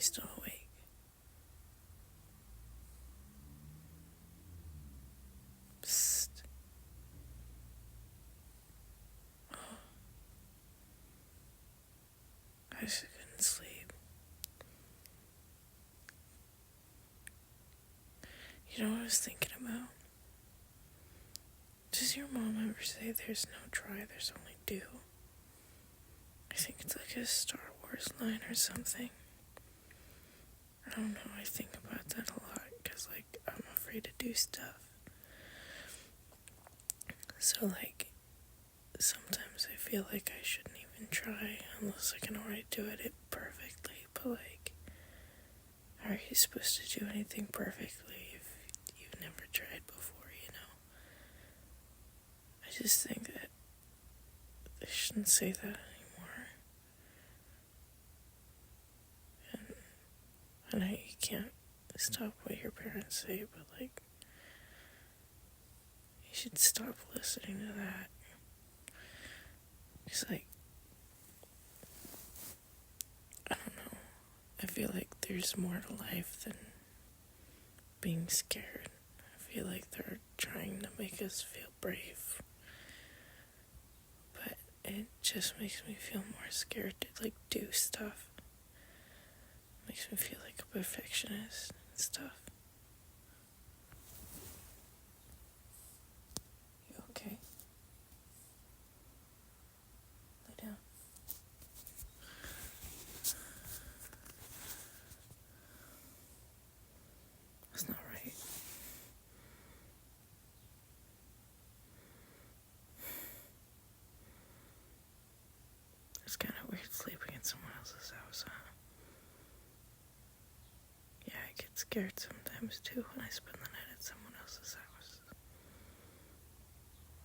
still awake? Psst. Oh. I just couldn't sleep. You know what I was thinking about? Does your mom ever say there's no try, there's only do? I think it's like a Star Wars line or something. I don't know, I think about that a lot, because, like, I'm afraid to do stuff. So, like, sometimes I feel like I shouldn't even try unless I can already do it perfectly, but, like, how are you supposed to do anything perfectly if you've never tried before, you know? I just think that they shouldn't say that anymore. And I know you can't stop what your parents say, but, like, you should stop listening to that. It's like, I don't know. I feel like there's more to life than being scared. I feel like they're trying to make us feel brave. But it just makes me feel more scared to, like, do stuff. It makes me feel like a perfectionist and stuff. You okay? Lay down. That's not right. It's kind of weird sleeping in someone else's house, huh? Yeah, I get scared sometimes too when I spend the night at someone else's house.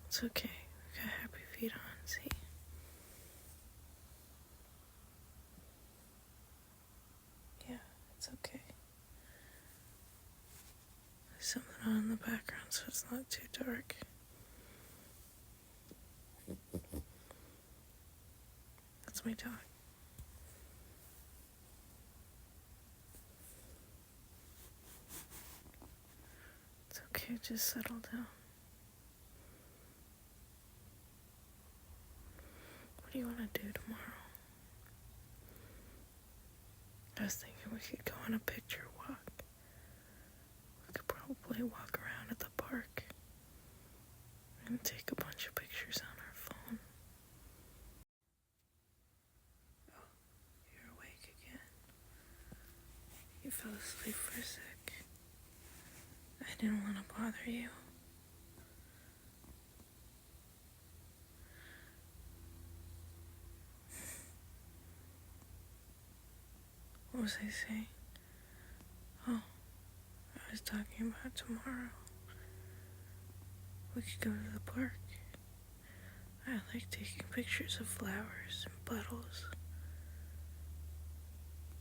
It's okay. We got happy feet on, see? Yeah, it's okay. There's something on in the background so it's not too dark. That's my dog. It's okay, just settle down. What do you want to do tomorrow? I was thinking we could go on a picture walk. We could probably walk around at the park and take a bunch of pictures on our phone. Oh, you're awake again. You fell asleep for a sec. I didn't want to bother you. What was I saying? Oh, I was talking about tomorrow. We could go to the park. I like taking pictures of flowers and puddles.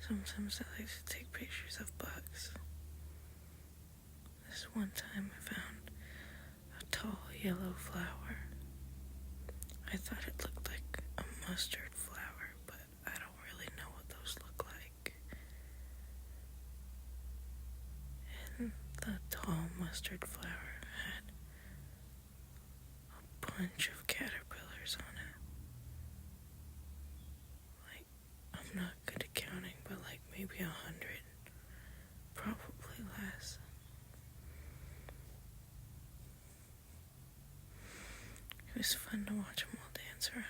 Sometimes I like to take pictures of bugs. This one time I found a tall yellow flower. I thought it looked like a mustard flower, but I don't really know what those look like. And the tall mustard flower had a bunch of caterpillars on it. Like, I'm not good at counting, but like maybe 100, probably less. It was fun to watch them all dance around.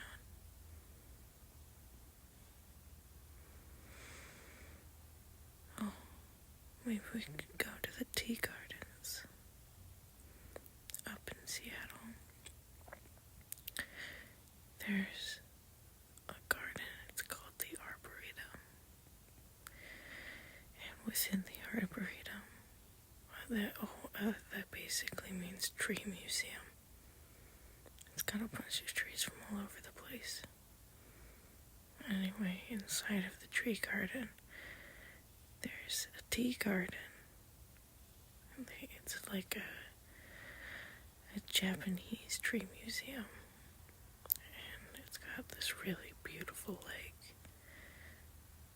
Oh, maybe we could go to the tea gardens up in Seattle. There's a garden, it's called the Arboretum. And within the Arboretum, that basically means tree museum. It's got a bunch of trees from all over the place. Anyway, inside of the tree garden, there's a tea garden. It's like a Japanese tree museum. And it's got this really beautiful lake.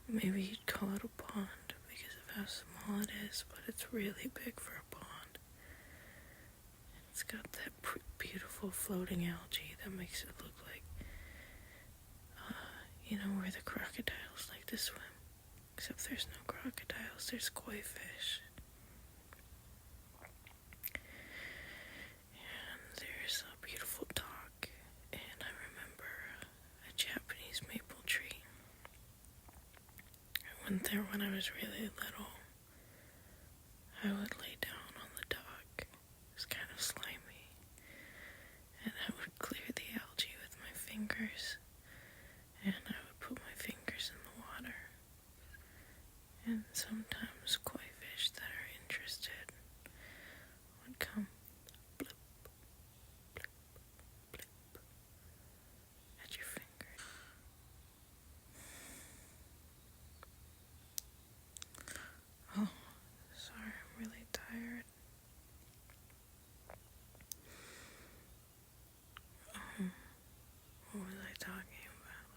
Maybe you'd call it a pond. how small it is, but it's really big for a pond. It's got that beautiful floating algae that makes it look like, where the crocodiles like to swim. Except there's no crocodiles, there's koi fish. And there's a beautiful dock, and I remember a Japanese maple tree. I went there when I was really little. I would lay down on the dock. It was kind of slimy. And I would clear the algae with my fingers. And I would put my fingers in the water. And sometimes koi fish that are interested would come bloop, bloop, bloop at your finger. Oh, sorry, I'm really tired. What was I talking about?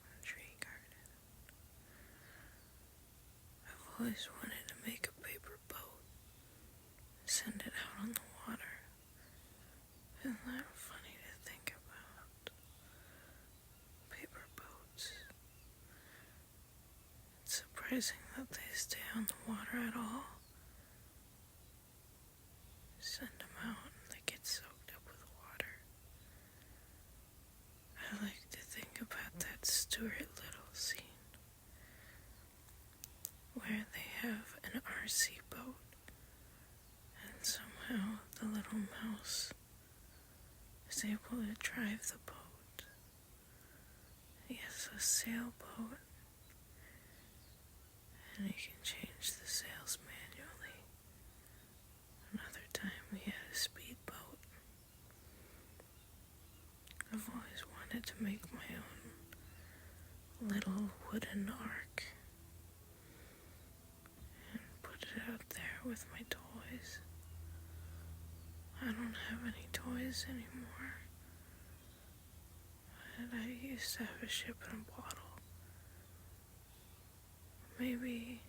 A tree garden. I've always wanted to make a paper boat and send it out on the water. Isn't that funny to think about? Paper boats. It's surprising that they stay on the water at all. Send them out and they get soaked up with water. I like to think about that Stuart Little scene where they have an RC boat and somehow the little mouse is able to drive the boat. He has a sailboat and he can change the sails manually. Another time we had a speedboat. I've always wanted to make my own little wooden ark and put it out there with my toys. I don't have any toys anymore. But I used to have a ship in a bottle. Maybe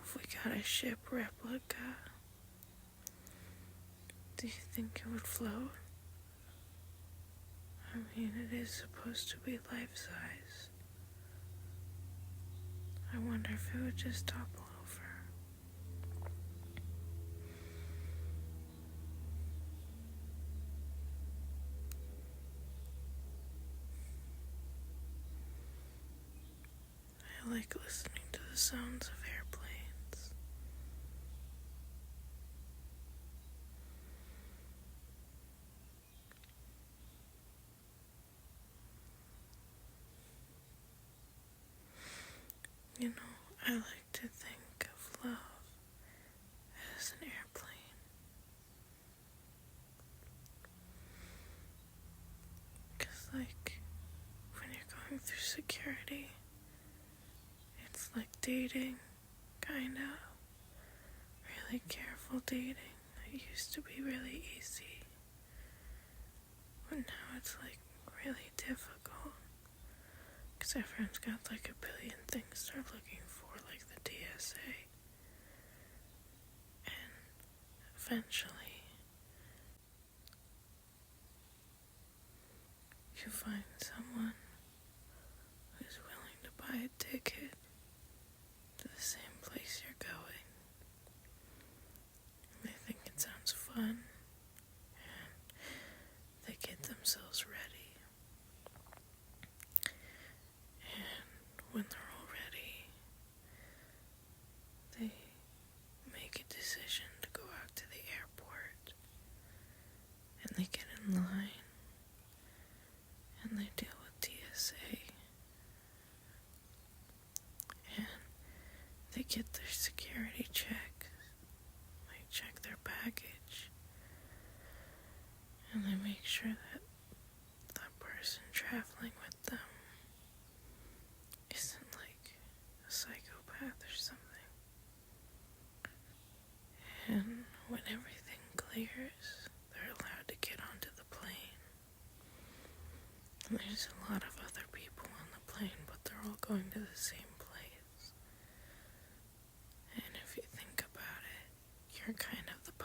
if we got a ship replica, do you think it would float? I mean, it is supposed to be life-size. I wonder if it would just topple over. I like listening to the sounds of airplanes. I like to think of love as an airplane. Because, when you're going through security, it's like dating, kind of. Really careful dating. It used to be really easy. But now it's, really difficult. Because everyone's got, a billion things they're looking for, like the DSA. And eventually, you find someone who's willing to buy a ticket to the same place you're going. And they think it sounds fun, and they get themselves ready. And when they're all ready, they make a decision to go out to the airport. And they get in line, and they deal with TSA. And they get their security check. They check their baggage. And they make sure that that person traveling with them isn't a psychopath or something. And when everything clears, they're allowed to get onto the plane. And there's a lot of other people on the plane, but they're all going to the same place.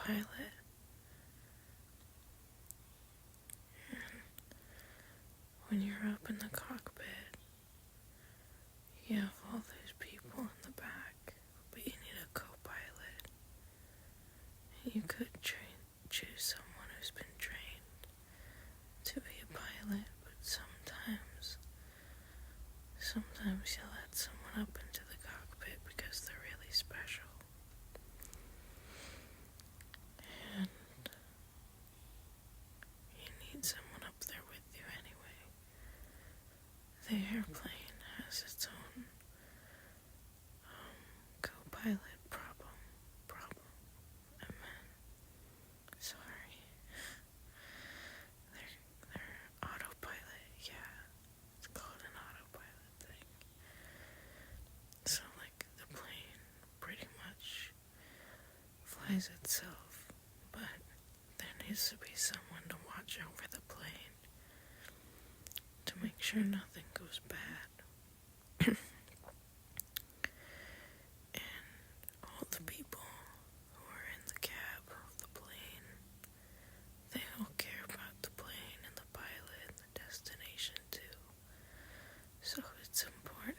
co-pilot. When you're up in the cockpit, you have all those people in the back, but you need a co-pilot. And you could choose someone who's been trained to be a pilot, but sometimes you let someone up into the cockpit because they're really special. And you need someone up there with you anyway. The airplane has its own co-pilot problem. I meant, sorry. Their autopilot, yeah. It's called an autopilot thing. So, like, the plane pretty much flies itself, but there needs to be someone to watch over the plane to make sure nothing goes bad. And all the people who are in the cab of the plane, they all care about the plane and the pilot and the destination too. So it's important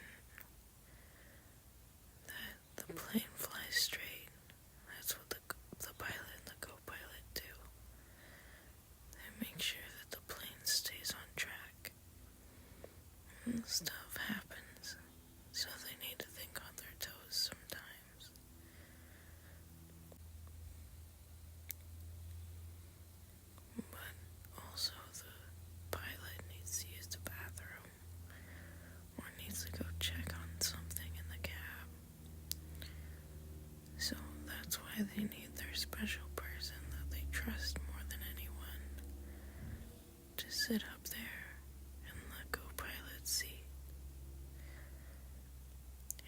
that the plane flies straight. That's what the pilot and the co-pilot do. They make sure that the plane stays on track. And stuff happens, so they need to think on their toes sometimes. But also the pilot needs to use the bathroom or needs to go check on something in the cab. So that's why they need their special person that they trust more than anyone to sit up there in the co-pilot seat.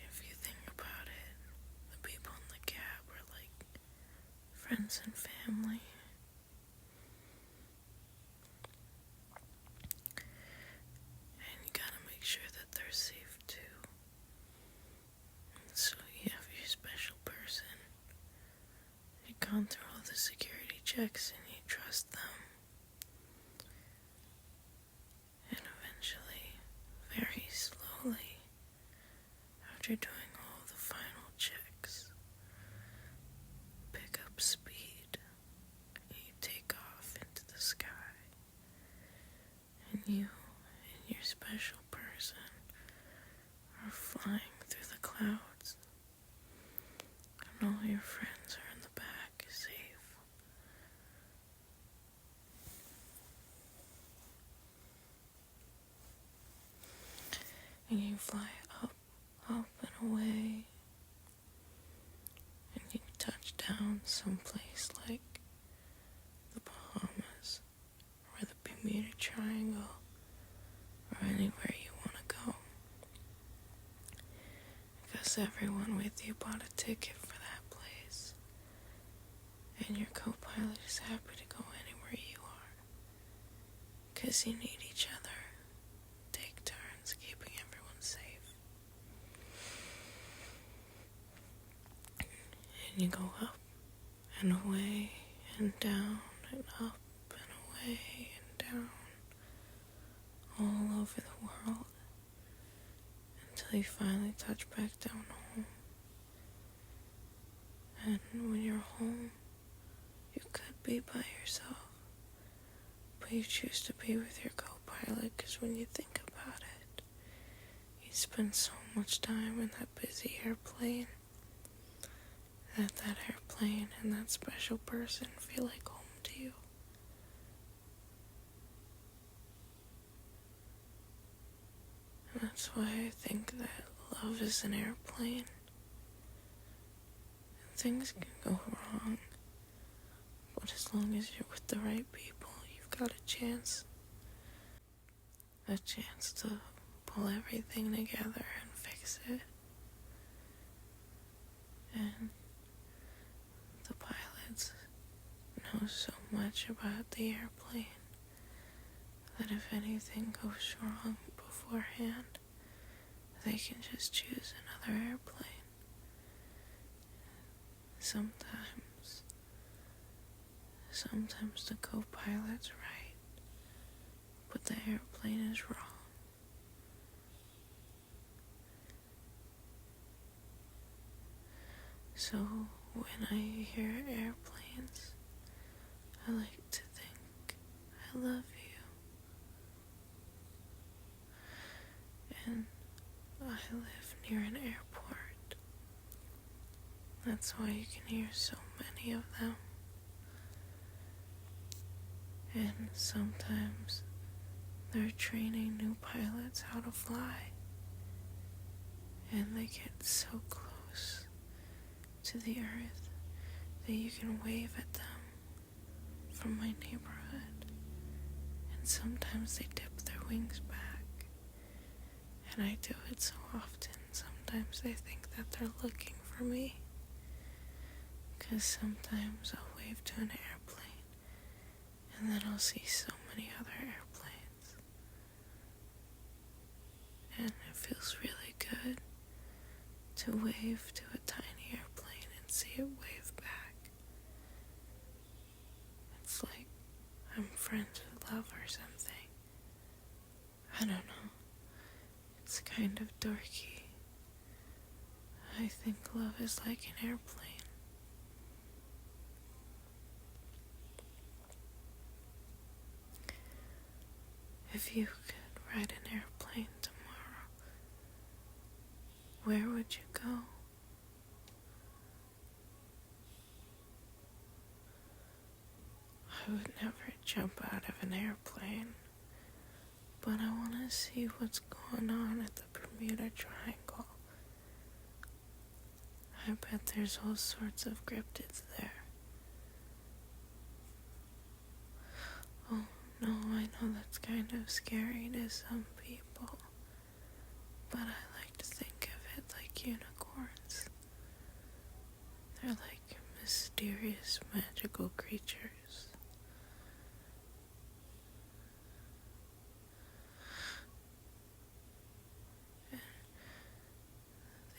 If you think about it, the people in the cab are like friends and family. And you gotta make sure that they're safe too. So you have your special person. You've gone through all the security checks and you trust them. And eventually, very slowly, after doing all the final checks, pick up speed, and you take off into the sky. And you and your special person are flying through the clouds. And all your friends are in the back, safe. And you fly up and away. And you touch down someplace like the Bahamas or the Bermuda Triangle or anywhere you want to go. Because everyone with you bought a ticket for that place. And your co-pilot is happy to go anywhere you are. Because you need each other. Take turns keeping everyone safe. And you go up and away and down and up and away and down all over the world until you finally touch back down home. And when you're home, you could be by yourself, but you choose to be with your co-pilot because when you think about it, you spend so much time in that busy airplane that airplane and that special person feel like home to you. And that's why I think that love is an airplane. And things can go wrong, but as long as you're with the right people, you've got a chance to pull everything together and fix it. And the pilots know so much about the airplane that if anything goes wrong beforehand, they can just choose another airplane. Sometimes Sometimes the co-pilot's right, but the airplane is wrong. So when I hear airplanes, I like to think, I love you. And I live near an airport. That's why you can hear so many of them. And sometimes they're training new pilots how to fly. And they get so close to the earth that you can wave at them from my neighborhood. And sometimes they dip their wings back. And I do it so often, sometimes they think that they're looking for me. Because sometimes I'll wave to an airplane, and then I'll see so many other airplanes. And it feels really good to wave to a tiny airplane and see it wave back. It's like I'm friends with love or something. I don't know. It's kind of dorky. I think love is like an airplane. If you could ride an airplane tomorrow, where would you go? I would never jump out of an airplane, but I want to see what's going on at the Bermuda Triangle. I bet there's all sorts of cryptids there. Oh, no, I know that's kind of scary to some people, but I like to think of it like unicorns. They're like mysterious, magical creatures.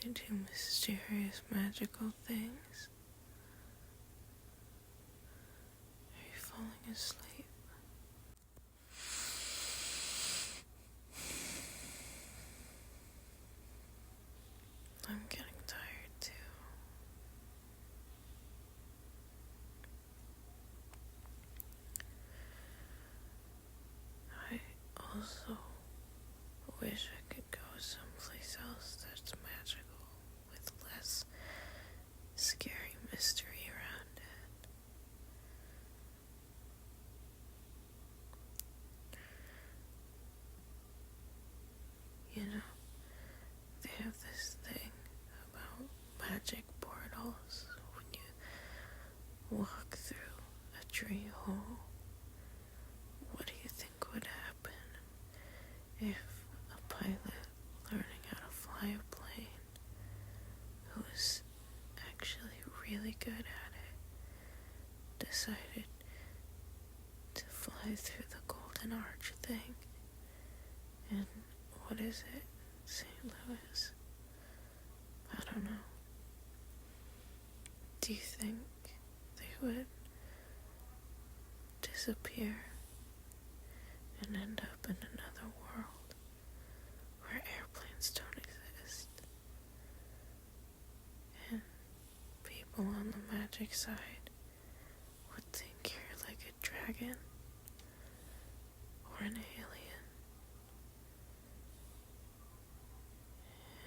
They do mysterious, magical things. Are you falling asleep? I'm getting tired too. I also wish I could go someplace else that's magical with less scary mystery around it. You know, they have this thing about magic portals. When you walk through a tree hole, what do you think would happen if a pilot learning how to fly a plane who is actually really good at it decided to fly through the Golden Arch thing? And what is it? St. Louis? I don't know. Do you think they would disappear and end up in another world where airplanes don't exist? And people on the magic side would think you're like a dragon or an alien.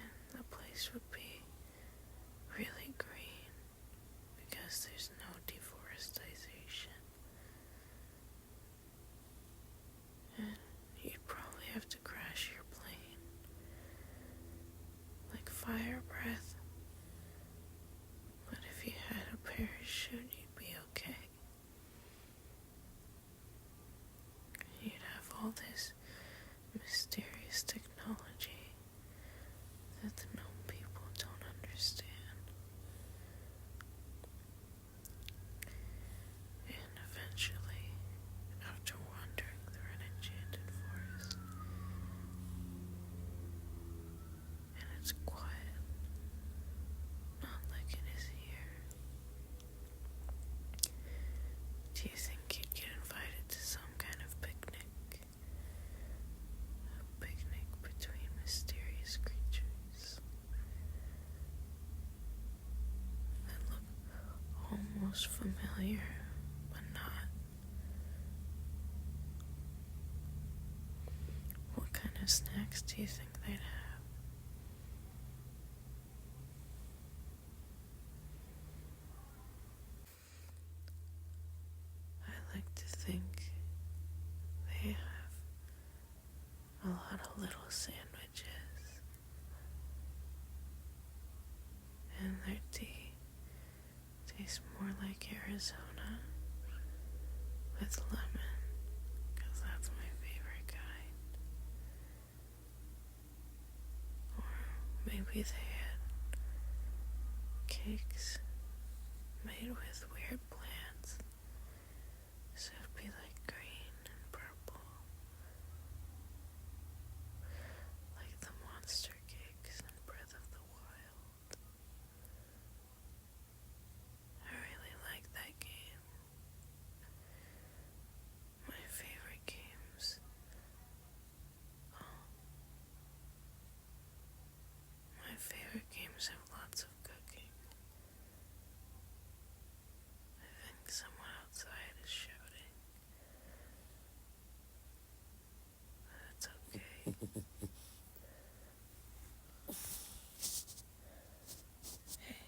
And the place would be really green because there's no deforestation. And you'd probably have to crash your plane. Like fire breath. But if you had a parachute, you'd be okay. You'd have all this mysterious technology that the gnome people almost familiar, but not. What kind of snacks do you think they'd have? I like to think they have a lot of little sandwiches, and their tea tastes more like Arizona with lemon, because that's my favorite kind. Or maybe they had cakes made with weird plants, so it'd be like green and purple, like the monster cakes in Breath of the Wild. I really like that game. My favorite games. Oh, my favorite games have lots of cooking. I think someone outside is shouting. That's okay. Hey,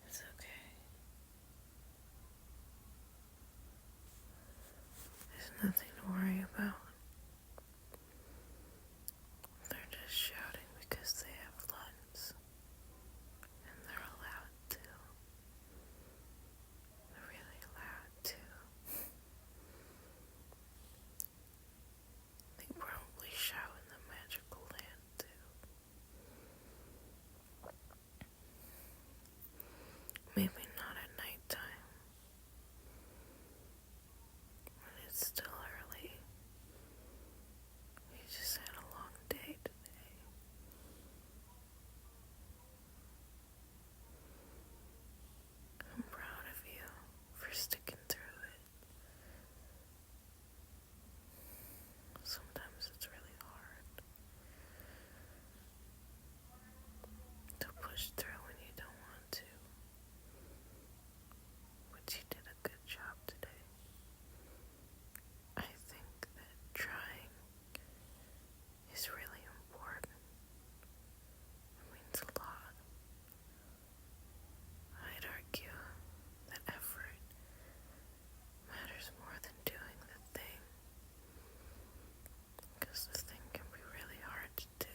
it's okay. There's nothing to worry about. They're just shouting because they have lunch, and they're allowed to. They're really loud too. They probably shout in the magical land too. Maybe not at nighttime, when it's still early. We just had a long day today. I'm proud of you for sticking through it. Sometimes it's really hard to push through when you don't want to. But you did a good job today. I think that trying is really important. It means a lot. I'd argue that effort matters more than doing the thing, because the thing can be really hard to do.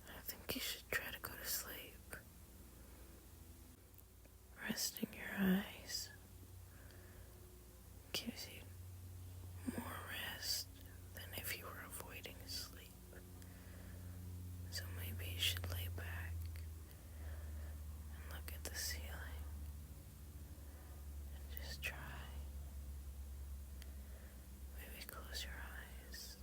I think you should try to go to sleep. Resting your eyes gives you more rest than if you were avoiding sleep. So maybe you should lay back and look at the ceiling and just try. Maybe close your eyes.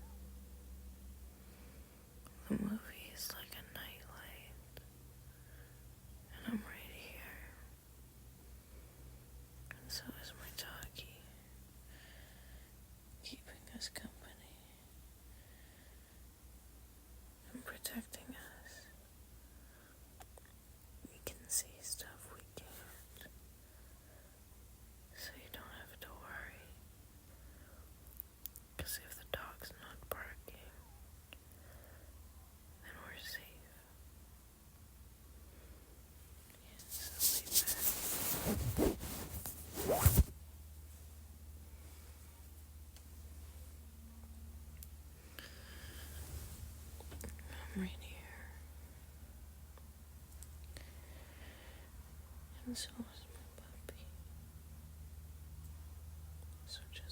The movie is like a nightlight, and I'm right here, and so is my doggy, keeping us company and protecting us. We can see stuff we can't, so you don't have to worry, because if the dog's not barking, then we're safe. So lay back. I'm right here, and so is my puppy. So just